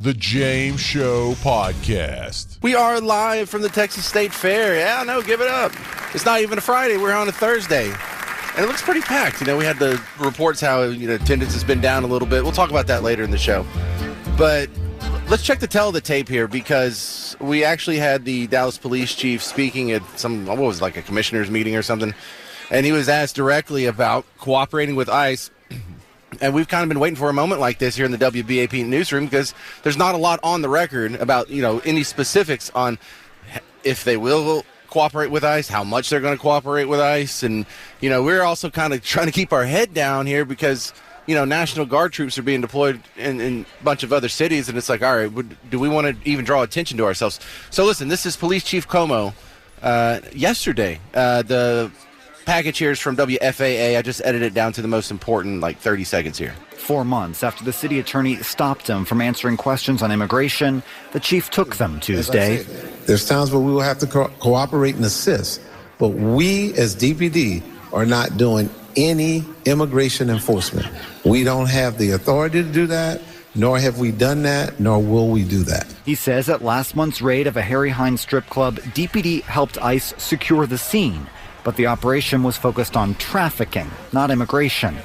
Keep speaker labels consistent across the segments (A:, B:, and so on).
A: The James Show Podcast.
B: We are live from the Texas State Fair. Yeah, no, give it up. It's not even a Friday. We're on a Thursday. And it looks pretty packed. You know, we had the reports how, attendance has been down a little bit. We'll talk about that later in the show. But let's check the tail of the tape here, because we actually had the Dallas police chief speaking at a commissioner's meeting or something. And he was asked directly about cooperating with ICE. And we've kind of been waiting for a moment like this here in the WBAP newsroom, because there's not a lot on the record about, any specifics on if they will cooperate with ICE, how much they're going to cooperate with ICE. And, we're also kind of trying to keep our head down here because, National Guard troops are being deployed in a bunch of other cities. And it's like, all right, do we want to even draw attention to ourselves? So listen, this is Police Chief Como yesterday. The package here is from WFAA. I just edited it down to the most important, 30 seconds here.
C: 4 months after the city attorney stopped him from answering questions on immigration, the chief took them Tuesday.
D: There's times where we will have to cooperate and assist, but we as DPD are not doing any immigration enforcement. We don't have the authority to do that, nor have we done that, nor will we do that.
C: He says at last month's raid of a Harry Hines strip club, DPD helped ICE secure the scene. But the operation was focused on trafficking, not immigration.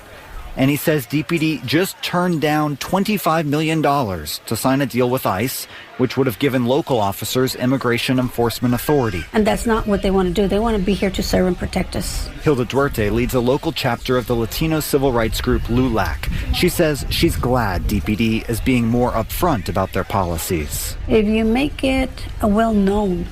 C: And he says DPD just turned down $25 million to sign a deal with ICE, which would have given local officers immigration enforcement authority.
E: And that's not what they want to do. They want to be here to serve and protect us.
C: Hilda Duarte leads a local chapter of the Latino civil rights group LULAC. She says she's glad DPD is being more upfront about their policies.
E: If you make it well known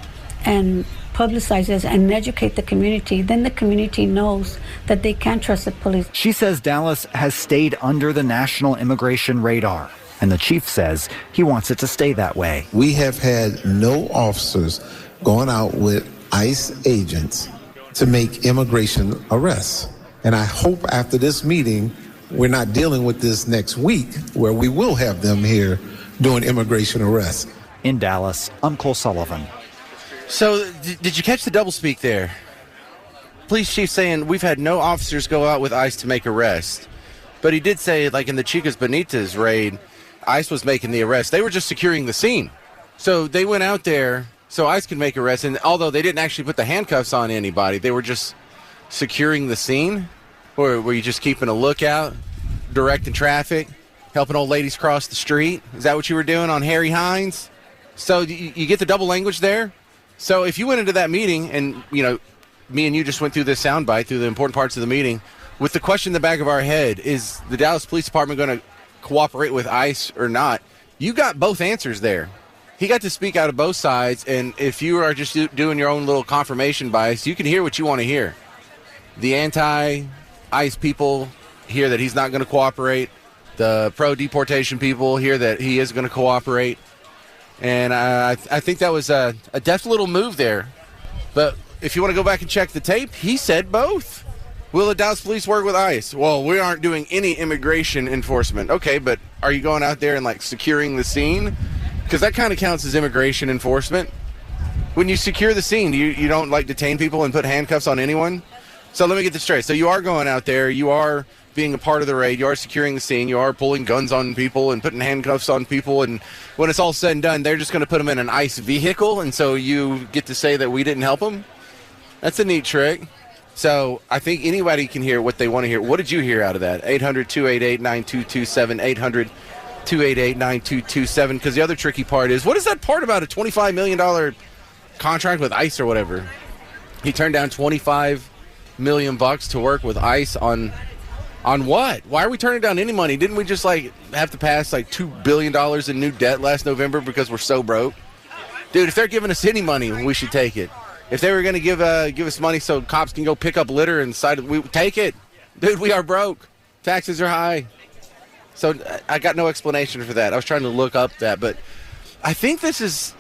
E: and publicize this and educate the community, then the community knows that they can trust the police.
C: She says Dallas has stayed under the national immigration radar, and the chief says he wants it to stay that way.
D: We have had no officers going out with ICE agents to make immigration arrests. And I hope after this meeting, we're not dealing with this next week, where we will have them here doing immigration arrests.
C: In Dallas, I'm Cole Sullivan.
B: So, did you catch the doublespeak there? Police chief saying we've had no officers go out with ICE to make arrests. But he did say, in the Chicas Bonitas raid, ICE was making the arrest. They were just securing the scene. So they went out there so ICE could make arrests. And although they didn't actually put the handcuffs on anybody, they were just securing the scene. Or were you just keeping a lookout, directing traffic, helping old ladies cross the street? Is that what you were doing on Harry Hines? So you get the double language there? So if you went into that meeting and, me and you just went through this soundbite, through the important parts of the meeting, with the question in the back of our head, is the Dallas Police Department going to cooperate with ICE or not? You got both answers there. He got to speak out of both sides, and if you are just doing your own little confirmation bias, you can hear what you want to hear. The anti-ICE people hear that he's not going to cooperate. The pro-deportation people hear that he is going to cooperate. And I think that was a deft little move there. But if you want to go back and check the tape, he said both. Will the Dallas Police work with ICE? Well, we aren't doing any immigration enforcement. Okay, but are you going out there and, securing the scene? Because that kind of counts as immigration enforcement. When you secure the scene, you don't, detain people and put handcuffs on anyone? So let me get this straight. So you are going out there, you are being a part of the raid, you are securing the scene, you are pulling guns on people and putting handcuffs on people, and when it's all said and done, they're just going to put them in an ICE vehicle, and so you get to say that we didn't help them? That's a neat trick. So I think anybody can hear what they want to hear. What did you hear out of that? 800-288-9227, 800-288-9227, because the other tricky part is, what is that part about a $25 million contract with ICE or whatever? He turned down $25 million to work with ICE on what? Why are we turning down any money? Didn't we just have to pass $2 billion in new debt last November because we're so broke? Dude, if they're giving us any money, we should take it. If they were going to give us money so cops can go pick up litter and we take it. Dude, we are broke. Taxes are high. So I got no explanation for that. I was trying to look up that, but I think this is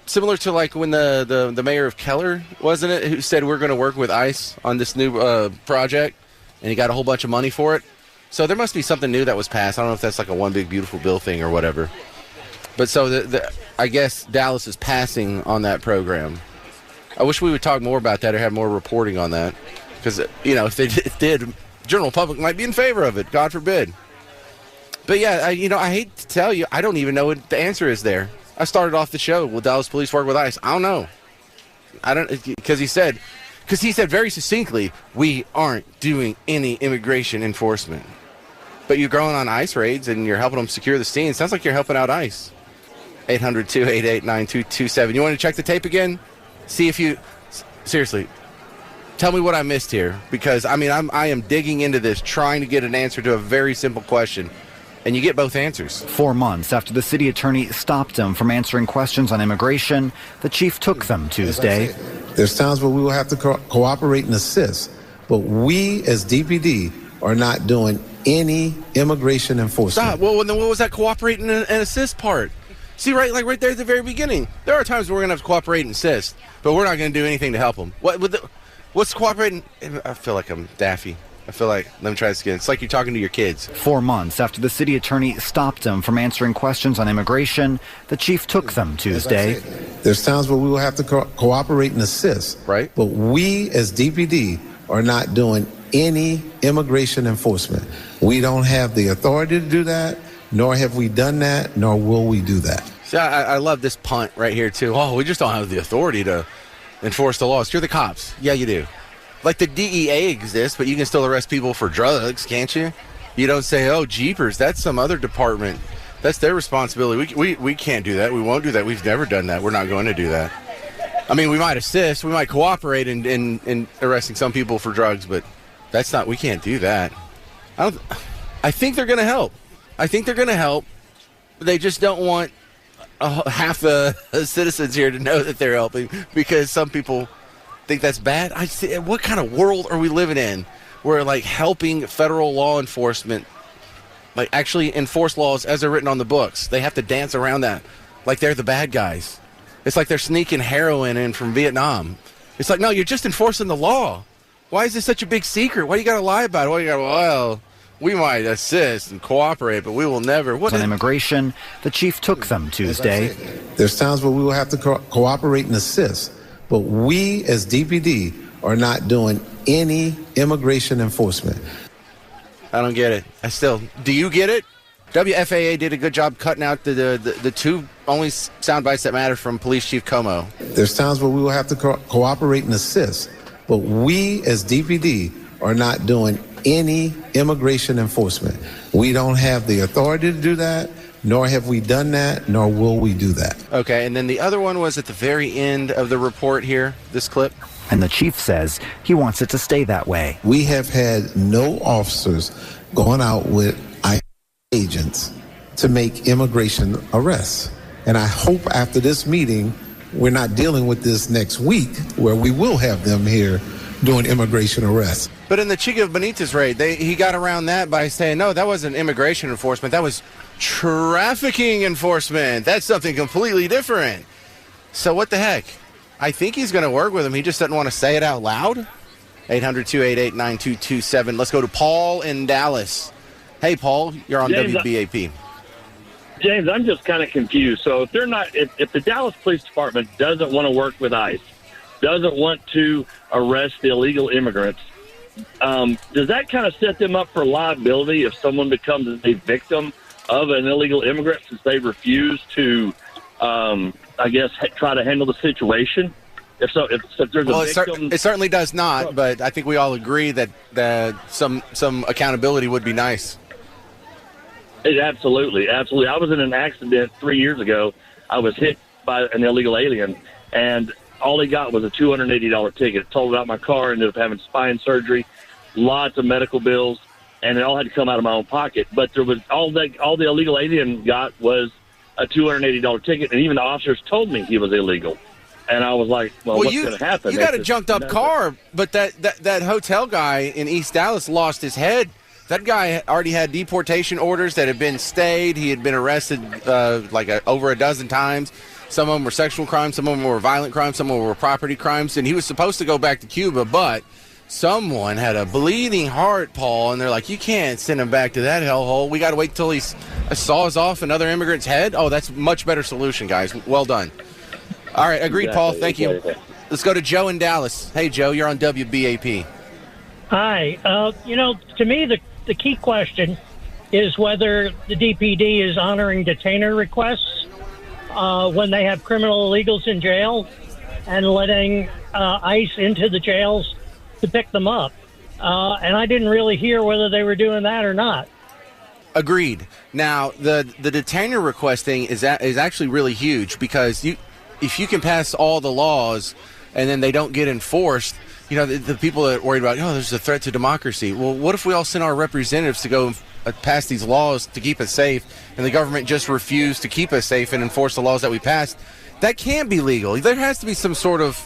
B: similar to when the mayor of Keller, wasn't it, who said we're going to work with ICE on this new project. And he got a whole bunch of money for it. So there must be something new that was passed. I don't know if that's a one big beautiful bill thing or whatever. But so I guess Dallas is passing on that program. I wish we would talk more about that or have more reporting on that. Because, if they did, the general public might be in favor of it. God forbid. But yeah, I hate to tell you, I don't even know what the answer is there. I started off the show, will Dallas police work with ICE? I don't know. Because he said very succinctly, we aren't doing any immigration enforcement. But you're going on ICE raids and you're helping them secure the scene. Sounds like you're helping out ICE. 800-288-9227. You want to check the tape again? See if you... Seriously, tell me what I missed here. Because, I am digging into this, trying to get an answer to a very simple question. And you get both answers.
C: 4 months after the city attorney stopped him from answering questions on immigration, the chief took them Tuesday.
D: There's times where we will have to cooperate and assist. But we, as DPD, are not doing any immigration enforcement.
B: Stop. Well, then what was that cooperating and assist part? See, right there at the very beginning. There are times where we're going to have to cooperate and assist, but we're not going to do anything to help them. What's cooperating? I feel like I'm daffy. Let me try this again. It's like you're talking to your kids.
C: 4 months after the city attorney stopped him from answering questions on immigration, the chief took them Tuesday.
D: There's times where we will have to cooperate and assist.
B: Right.
D: But we, as DPD, are not doing any immigration enforcement. We don't have the authority to do that, nor have we done that, nor will we do that.
B: See, I love this punt right here, too. Oh, we just don't have the authority to enforce the laws. You're the cops. Yeah, you do. Like the DEA exists, but you can still arrest people for drugs, can't you? You don't say, oh, jeepers, that's some other department. That's their responsibility. We can't do that. We won't do that. We've never done that. We're not going to do that. We might assist. We might cooperate in arresting some people for drugs, but we can't do that. I think they're going to help. They just don't want half the citizens here to know that they're helping because some people think that's bad. What kind of world are we living in where helping federal law enforcement actually enforce laws as they're written on the books? They have to dance around that like they're the bad guys. It's like they're sneaking heroin in from Vietnam. It's like, no, you're just enforcing the law. Why is this such a big secret? Why do you got to lie about it? We might assist and cooperate, but we will never.
C: On immigration, the chief took them Tuesday.
D: There's times where we will have to cooperate and assist. But we, as DPD, are not doing any immigration enforcement.
B: I don't get it. Do you get it? WFAA did a good job cutting out the two only sound bites that matter from Police Chief Como.
D: There's times where we will have to cooperate and assist. But we, as DPD, are not doing any immigration enforcement. We don't have the authority to do that, nor have we done that, nor will we do that.
B: Okay, and then the other one was at the very end of the report here, this clip.
C: And the chief says he wants it to stay that way.
D: We have had no officers going out with ICE agents to make immigration arrests. And I hope after this meeting, we're not dealing with this next week where we will have them here doing immigration arrests.
B: But in the Chico Benitez raid, he got around that by saying, no, that wasn't immigration enforcement. That was trafficking enforcement. That's something completely different. So what the heck? I think he's going to work with him. He just doesn't want to say it out loud. 800-288-9227. Let's go to Paul in Dallas. Hey, Paul, you're on
F: James,
B: WBAP.
F: James, I'm just kind of confused. So if the Dallas Police Department doesn't want to work with ICE, doesn't want to arrest the illegal immigrants, does that kind of set them up for liability if someone becomes a victim of an illegal immigrant since they refuse to, try to handle the situation? If there's a victim,
B: it certainly does not. But I think we all agree that some accountability would be nice.
F: Absolutely. I was in an accident 3 years ago. I was hit by an illegal alien, and all he got was a $280 ticket. Totaled out my car, ended up having spine surgery, lots of medical bills, and it all had to come out of my own pocket. But there was all the illegal alien got was a $280 ticket, and even the officers told me he was illegal. And I was like, well what's going to happen?
B: You got a junked-up car, but that hotel guy in East Dallas lost his head. That guy already had deportation orders that had been stayed. He had been arrested over a dozen times. Some of them were sexual crimes. Some of them were violent crimes. Some of them were property crimes. And he was supposed to go back to Cuba, but someone had a bleeding heart, Paul, and they're like, you can't send him back to that hellhole. We got to wait until he saws off another immigrant's head. Oh, that's a much better solution, guys. Well done. All right, agreed, exactly. Paul. Thank you. Let's go to Joe in Dallas. Hey, Joe, you're on WBAP.
G: Hi. To me, the key question is whether the DPD is honoring detainer requests when they have criminal illegals in jail and letting ICE into the jails to pick them up. And I didn't really hear whether they were doing that or not.
B: Agreed. Now, the detainer request thing is actually really huge, because if you can pass all the laws and then they don't get enforced, you know, the people that are worried about, there's a threat to democracy. Well, what if we all send our representatives to go pass these laws to keep us safe, and the government just refused to keep us safe and enforce the laws that we passed? That can't be legal. There has to be some sort of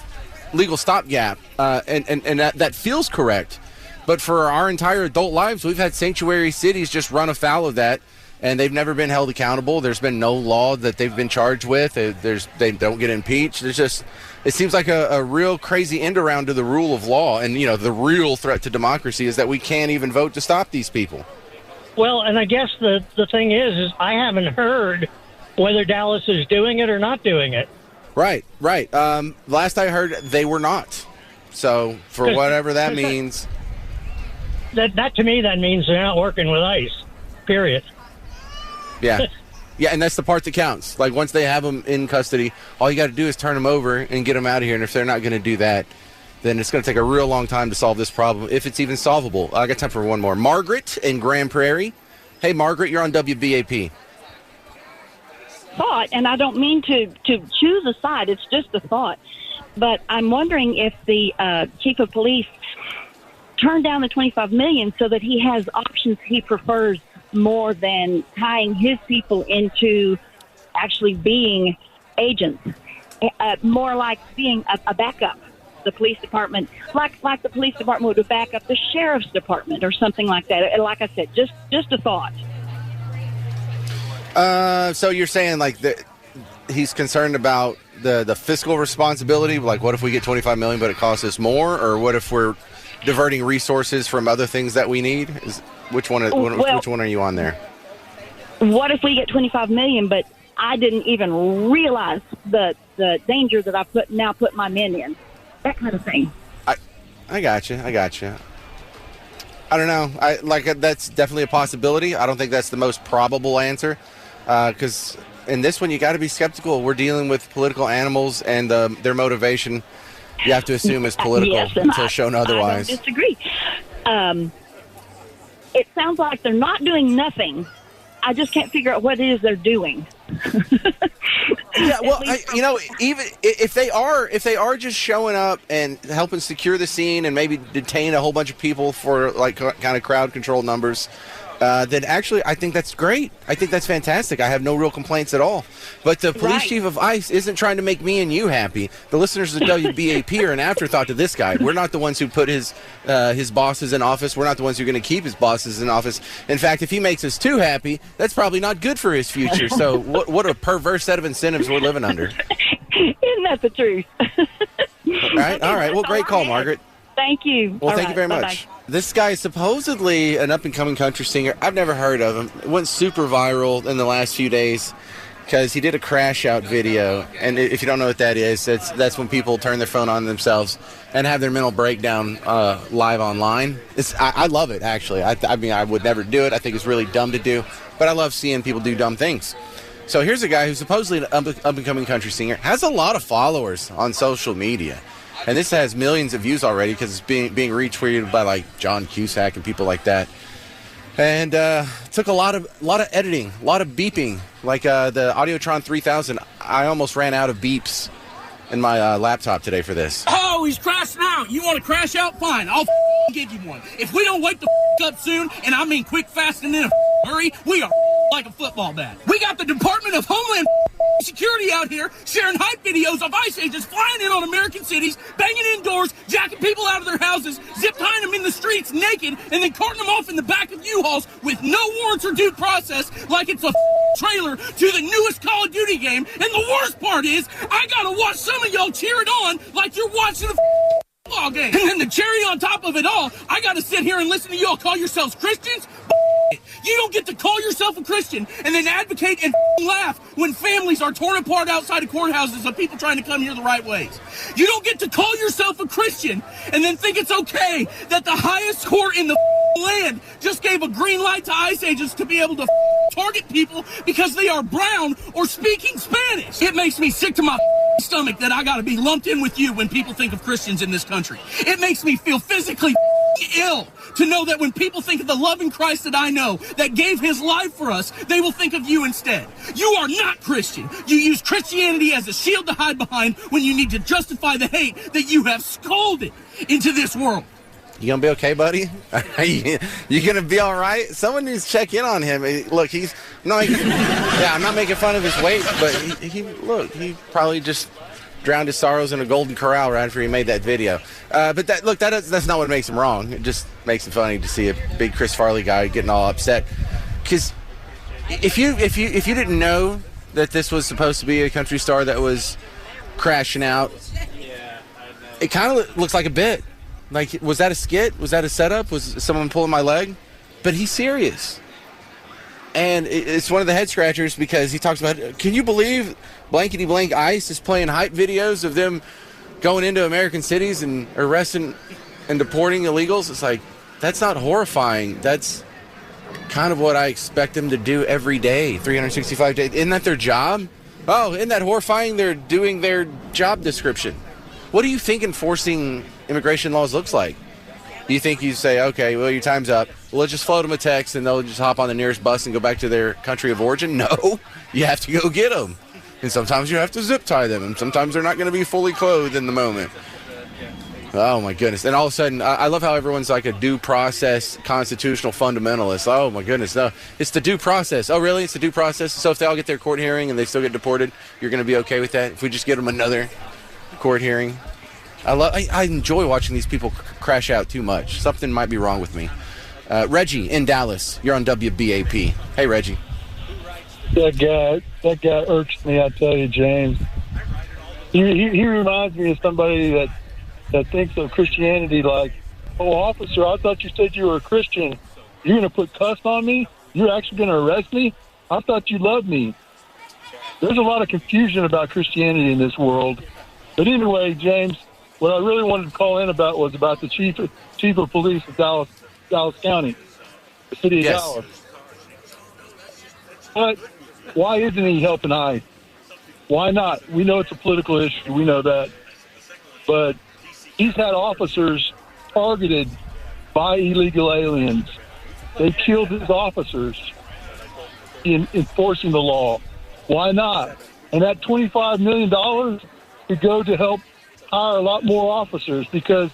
B: legal stopgap, and that feels correct. But for our entire adult lives, we've had sanctuary cities just run afoul of that, and they've never been held accountable. There's been no law that they've been charged with. They don't get impeached. It seems like a real crazy end around to the rule of law. And, the real threat to democracy is that we can't even vote to stop these people.
G: Well, and I guess the thing is I haven't heard whether Dallas is doing it or not doing it.
B: Right. Last I heard, they were not. So for whatever that means.
G: That to me, that means they're not working with ICE, period.
B: Yeah. Yeah, and that's the part that counts. Like, once they have them in custody, all you got to do is turn them over and get them out of here. And if they're not going to do that, then it's going to take a real long time to solve this problem, if it's even solvable. I got time for one more. Margaret in Grand Prairie. Hey, Margaret, you're on WBAP.
H: Thought, and I don't mean to choose a side. It's just a thought. But I'm wondering if the chief of police turned down the $25 million so that he has options he prefers more than tying his people into actually being agents, more like being a backup. The police department, like the police department would back up the sheriff's department or something like that. Like I said, just a thought.
B: So you're saying he's concerned about the fiscal responsibility? Like, what if we get $25 million but it costs us more? Or what if we're diverting resources from other things that we need? Which one are you on there?
H: What if we get $25 million, but I didn't even realize the danger that I put my men in? That kind of thing.
B: I got you. I don't know. That's definitely a possibility. I don't think that's the most probable answer, because in this one you got to be skeptical. We're dealing with political animals, and their motivation, you have to assume, is political until shown otherwise.
H: I don't disagree. It sounds like they're not doing nothing. I just can't figure out what it is they're doing.
B: Yeah, well, even if they are just showing up and helping secure the scene and maybe detain a whole bunch of people for kind of crowd control numbers, then actually I think that's great. I think that's fantastic. I have no real complaints at all. But the police chief of ICE isn't trying to make me and you happy. The listeners of WBAP are an afterthought to this guy. We're not the ones who put his bosses in office. We're not the ones who are going to keep his bosses in office. In fact, if he makes us too happy, that's probably not good for his future. So what a perverse set of incentives we're living under.
H: Isn't that the truth?
B: All right. Well, great call, Margaret.
H: Thank you.
B: Well, thank you very much. This guy is supposedly an up-and-coming country singer. I've never heard of him. It went super viral in the last few days because he did a crash-out video. And if you don't know what that is, that's when people turn their phone on themselves and have their mental breakdown live online. I love it, actually. I mean, I would never do it. I think it's really dumb to do. But I love seeing people do dumb things. So here's a guy who's supposedly an up-and-coming country singer, has a lot of followers on social media. And this has millions of views already because it's being retweeted by John Cusack and people like that. And took a lot of editing, a lot of beeping. The Audiotron 3000, I almost ran out of beeps in my laptop today for this.
I: Oh, he's crashing out. You want to crash out? Fine, I'll give you one. If we don't wake the up soon, and I mean quick, fast, and in a hurry, we are like a football bat. We got the Department of Homeland Security out here sharing hype videos of ICE agents flying in on American cities, banging in doors, jacking people out of their houses, zip-tying them in the streets naked, and then carting them off in the back of U-Hauls with no warrants or due process like it's a trailer to the newest Call of Duty game. And the worst part is, I gotta watch some of y'all cheer it on like you're watching a football game. And then the cherry on top of it all, I gotta sit here and listen to y'all call yourselves Christians? You don't get to call yourself a Christian and then advocate and laugh when families are torn apart outside of courthouses of people trying to come here the right ways. You don't get to call yourself a Christian and then think it's okay that the highest court in the land just gave a green light to ICE agents to be able to target people because they are brown or speaking Spanish. It makes me sick to my stomach that I got to be lumped in with you when people think of Christians in this country. It makes me feel physically ill to know that when people think of the loving Christ that I know that gave his life for us, they will think of you instead. You are not Christian. You use Christianity as a shield to hide behind when you need to justify the hate that you have scalded into this world.
B: You gonna be okay, buddy? You gonna be all right? Someone needs to check in on him. Look, I'm not making fun of his weight, but he probably just drowned his sorrows in a golden corral right after he made that video. But that's not what makes him wrong. It just makes it funny to see a big Chris Farley guy getting all upset. Because if you didn't know that this was supposed to be a country star that was crashing out, it kind of looks like a bit. Like, was that a skit? Was that a setup? Was someone pulling my leg? But he's serious. And it's one of the head scratchers because he talks about, can you believe blankety blank ICE is playing hype videos of them going into American cities and arresting and deporting illegals? It's like, that's not horrifying. That's kind of what I expect them to do every day, 365 days. Isn't that their job? Oh, isn't that horrifying? They're doing their job description. What do you think enforcing immigration laws looks like? Do you think you say, okay, well, your time's up. Well, let's just float them a text and they'll just hop on the nearest bus and go back to their country of origin? No, you have to go get them. And sometimes you have to zip tie them. And sometimes they're not going to be fully clothed in the moment. Oh, my goodness. And all of a sudden, I love how everyone's like a due process constitutional fundamentalist. Oh, my goodness. No, it's the due process. Oh, really? It's the due process? So if they all get their court hearing and they still get deported, you're going to be okay with that? If we just get them another court hearing? I enjoy watching these people crash out too much. Something might be wrong with me. Reggie in Dallas, you're on WBAP. Hey, Reggie.
J: That guy irks me, I tell you, James. He reminds me of somebody that thinks of Christianity like, oh, officer, I thought you said you were a Christian. You're going to put cuss on me? You're actually going to arrest me? I thought you loved me. There's a lot of confusion about Christianity in this world. But anyway, James, what I really wanted to call in about was about the chief of police of Dallas County, the city of Dallas. But why isn't he helping ICE? Why not? We know it's a political issue. We know that. But he's had officers targeted by illegal aliens. They killed his officers in enforcing the law. Why not? And that $25 million could go to help hire a lot more officers because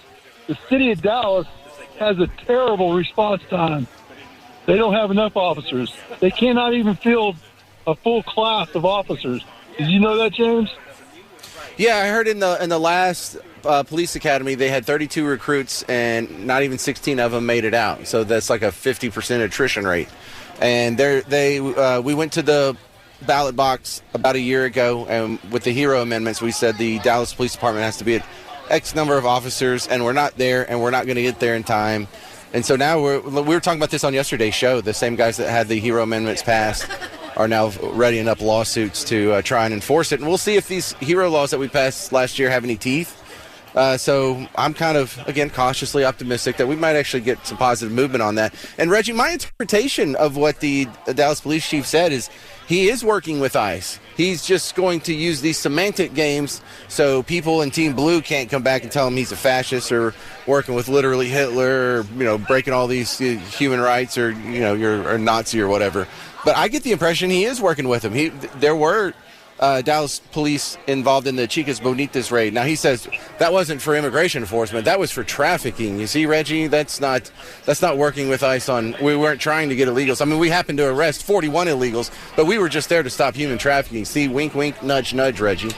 J: the city of Dallas has a terrible response time. They don't have enough officers. They cannot even field a full class of officers. Did you know that, James?
B: Yeah, I heard in the last police academy they had 32 recruits and not even 16 of them made it out. So that's like a 50% attrition rate. And we went to the ballot box about a year ago, and with the HERO amendments, we said the Dallas Police Department has to be at X number of officers, and we're not there, and we're not going to get there in time. And so now we were talking about this on yesterday's show. The same guys that had the HERO amendments passed are now readying up lawsuits to try and enforce it. And we'll see if these HERO laws that we passed last year have any teeth. So I'm kind of, again, cautiously optimistic that we might actually get some positive movement on that. And Reggie, my interpretation of what the Dallas police chief said is he is working with ICE. He's just going to use these semantic games so people in Team Blue can't come back and tell him he's a fascist or working with literally Hitler or, breaking all these human rights or, you're a Nazi or whatever. But I get the impression he is working with him. There were Dallas police involved in the Chicas Bonitas raid. Now, he says that wasn't for immigration enforcement. That was for trafficking. You see, Reggie, that's not working with ICE on. We weren't trying to get illegals. I mean, we happened to arrest 41 illegals, but we were just there to stop human trafficking. See, wink, wink, nudge, nudge, Reggie.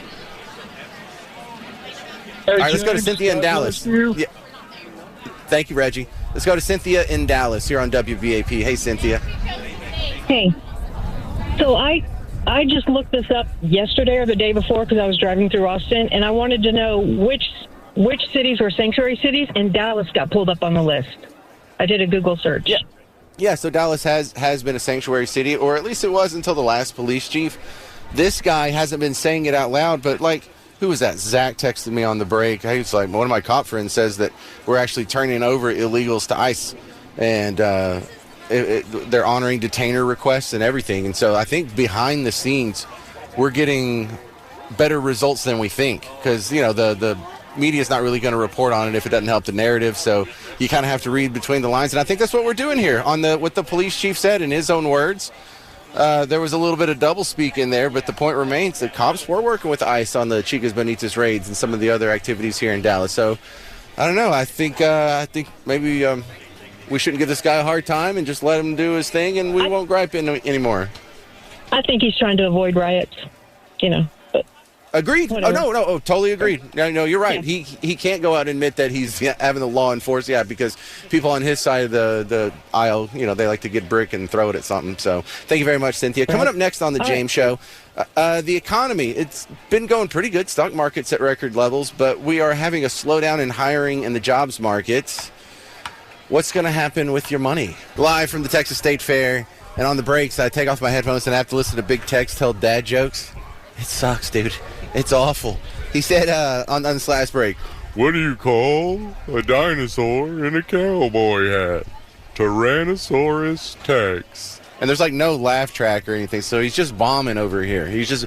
J: Hey,
B: all right, let's go to Cynthia in Dallas. Yeah. Thank you, Reggie. Let's go to Cynthia in Dallas here on WBAP. Hey, Cynthia.
K: Hey. So I just looked this up yesterday or the day before because I was driving through Austin, and I wanted to know which cities were sanctuary cities, and Dallas got pulled up on the list. I did a Google search.
B: Yeah. So Dallas has been a sanctuary city, or at least it was until the last police chief. This guy hasn't been saying it out loud, but who was that? Zach texted me on the break. He was like, one of my cop friends says that we're actually turning over illegals to ICE and they're honoring detainer requests and everything. And so I think behind the scenes, we're getting better results than we think, because the media is not really going to report on it if it doesn't help the narrative. So you kind of have to read between the lines, and I think that's what we're doing here on what the police chief said in his own words. There was a little bit of doublespeak in there, but the point remains that cops were working with ICE on the Chicas Bonitas raids and some of the other activities here in Dallas. So I don't know. I think maybe we shouldn't give this guy a hard time and just let him do his thing, and we won't gripe anymore.
K: I think he's trying to avoid riots, But
B: agreed.
K: Whatever.
B: Oh, no, totally agreed. No, you're right. Yeah. He can't go out and admit that he's having the law enforced. Yeah, because people on his side of the aisle, they like to get brick and throw it at something. So thank you very much, Cynthia. Coming up next on the James Show, the economy. It's been going pretty good. Stock market's at record levels, but we are having a slowdown in hiring in the jobs market. What's going to happen with your money? Live from the Texas State Fair, and on the breaks, I take off my headphones and I have to listen to Big Tex tell dad jokes. It sucks, dude. It's awful. He said on this last break,
A: "What do you call a dinosaur in a cowboy hat? Tyrannosaurus Tex."
B: And there's no laugh track or anything, so he's just bombing over here. He's just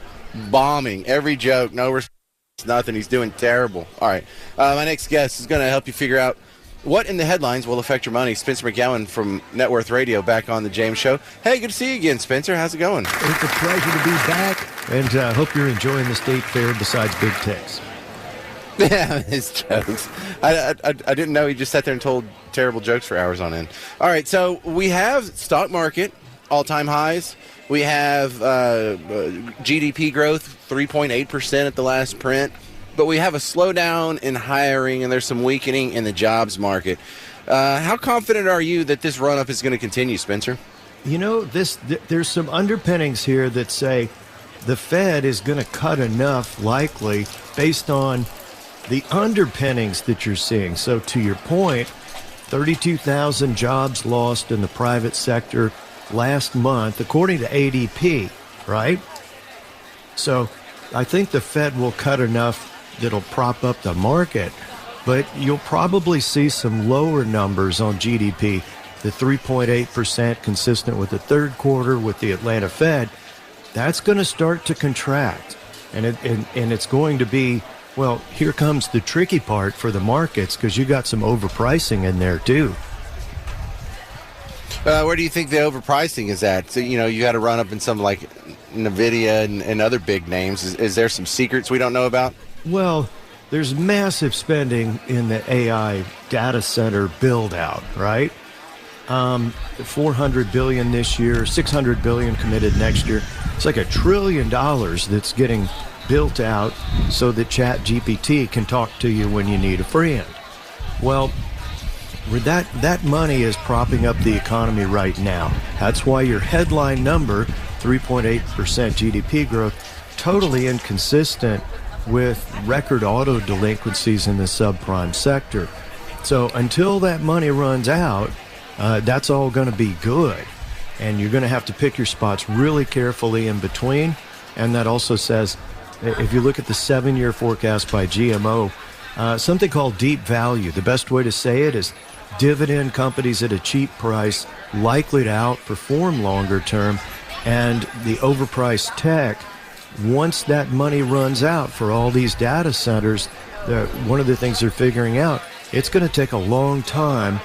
B: bombing every joke. No response, nothing. He's doing terrible. All right. My next guest is going to help you figure out what in the headlines will affect your money. Spencer McGowan from Net Worth Radio back on the James Show. Hey, good to see you again, Spencer. How's it going?
L: It's a pleasure to be back, and I hope you're enjoying the State Fair besides Big Tex.
B: Yeah, his jokes. I didn't know he just sat there and told terrible jokes for hours on end. All right, so we have stock market, all-time highs. We have GDP growth, 3.8% at the last print. But we have a slowdown in hiring, and there's some weakening in the jobs market. How confident are you that this run-up is going to continue, Spencer?
L: There's some underpinnings here that say the Fed is going to cut enough, likely, based on the underpinnings that you're seeing. So to your point, 32,000 jobs lost in the private sector last month, according to ADP, right? So I think the Fed will cut enough that'll prop up the market, but you'll probably see some lower numbers on GDP. The 3.8% consistent with the third quarter with the Atlanta Fed, that's going to start to contract. And it's going to be, well, here comes the tricky part for the markets, because you got some overpricing in there too.
B: Where do you think the overpricing is at? So, you got to run up in some like NVIDIA and other big names. Is there some secrets we don't know about?
L: Well, there's massive spending in the AI data center build-out, right? $400 billion this year, $600 billion committed next year. It's like $1 trillion that's getting built out so that ChatGPT can talk to you when you need a friend. Well, that money is propping up the economy right now. That's why your headline number, 3.8% GDP growth, totally inconsistent with record auto delinquencies in the subprime sector. So until that money runs out, that's all going to be good. And you're going to have to pick your spots really carefully in between. And that also says, if you look at the 7-year forecast by GMO, something called deep value. The best way to say it is dividend companies at a cheap price likely to outperform longer term. And the overpriced tech, once that money runs out for all these data centers, one of the things they're figuring out, it's going to take a long time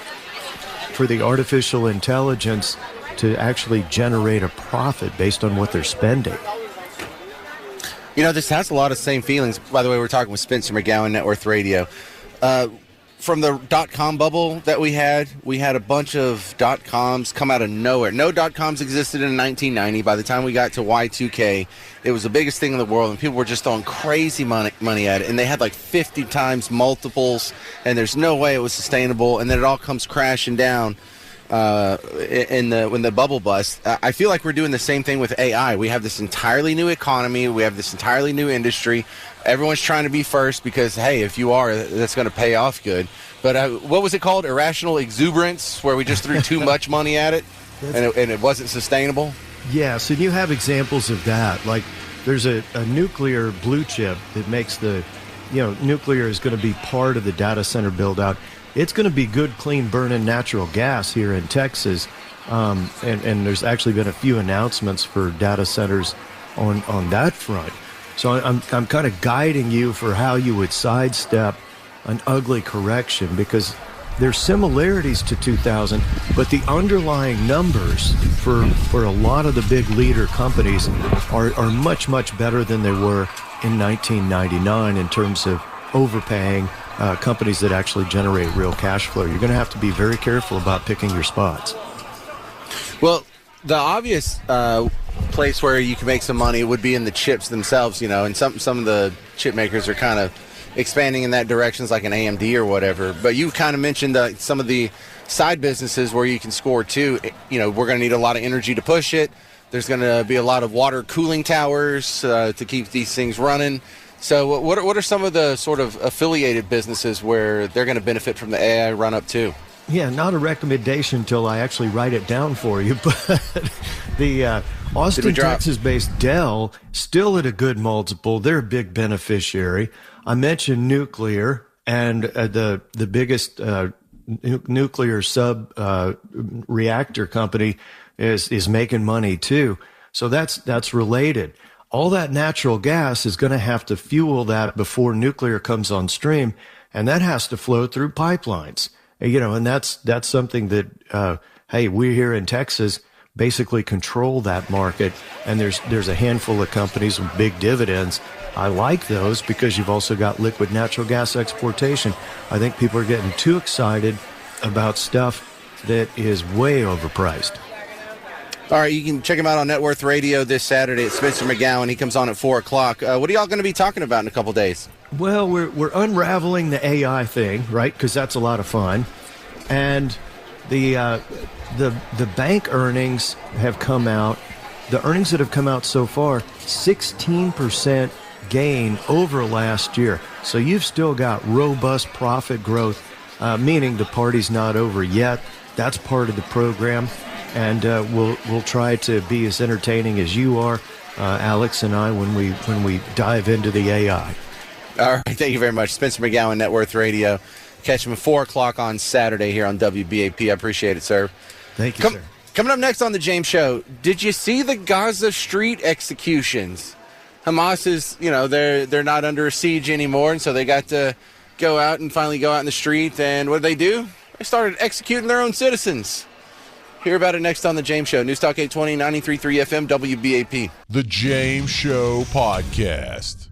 L: for the artificial intelligence to actually generate a profit based on what they're spending.
B: This has a lot of same feelings. By the way, we're talking with Spencer McGowan, Net Worth Radio. From the dot-com bubble that we had a bunch of dot-coms come out of nowhere. No dot-coms existed in 1990. By the time we got to Y2K, it was the biggest thing in the world, and people were just throwing crazy money at it, and they had like 50 times multiples, and there's no way it was sustainable, and then it all comes crashing down when the bubble busts. I feel like we're doing the same thing with AI. We have this entirely new economy. We have this entirely new industry. Everyone's trying to be first because, hey, if you are, that's going to pay off good. But what was it called? Irrational exuberance, where we just threw too much money at it and it wasn't sustainable?
L: Yes, and you have examples of that. Like there's a nuclear blue chip that makes nuclear is going to be part of the data center build out. it's going to be good, clean, burning natural gas here in Texas. And there's actually been a few announcements for data centers on that front. So I'm kind of guiding you for how you would sidestep an ugly correction, because there's similarities to 2000, but the underlying numbers for a lot of the big leader companies are much, much better than they were in 1999 in terms of overpaying companies that actually generate real cash flow. You're going to have to be very careful about picking your spots.
B: Well, the obvious place where you can make some money would be in the chips themselves, and some of the chip makers are kind of expanding in that direction, like an AMD or whatever. But you kind of mentioned some of the side businesses where you can score too. We're going to need a lot of energy to push it. There's going to be a lot of water cooling towers to keep these things running. So what are some of the sort of affiliated businesses where they're going to benefit from the AI run-up too?
L: Yeah, not a recommendation until I actually write it down for you, but the Austin, Texas-based Dell, still at a good multiple. They're a big beneficiary. I mentioned nuclear, and the biggest nuclear reactor company is making money too. So that's related. All that natural gas is going to have to fuel that before nuclear comes on stream, and that has to flow through pipelines. And that's something that, hey, we here in Texas basically control that market, and there's a handful of companies with big dividends. I like those because you've also got liquid natural gas exportation. I think people are getting too excited about stuff that is way overpriced.
B: All right, you can check him out on Net Worth Radio this Saturday at Spencer McGowan. He comes on at 4 o'clock. What are y'all going to be talking about in a couple days?
L: Well, we're unraveling the AI thing, right? Because that's a lot of fun. And the bank earnings have come out. The earnings that have come out so far, 16% gain over last year. So you've still got robust profit growth, meaning the party's not over yet. That's part of the program. And we'll try to be as entertaining as you are, Alex and I, when we dive into the AI.
B: All right, thank you very much. Spencer McGowan, Net Worth Radio. Catch him at 4 o'clock on Saturday here on WBAP. I appreciate it, sir.
L: Thank you, sir.
B: Coming up next on The James Show, did you see the Gaza Street executions? Hamas is, they're not under siege anymore, and so they got to go out and finally go out in the street. And what did? They started executing their own citizens. Hear about it next on The James Show. News Talk 820, 93.3 FM, WBAP.
A: The James Show Podcast.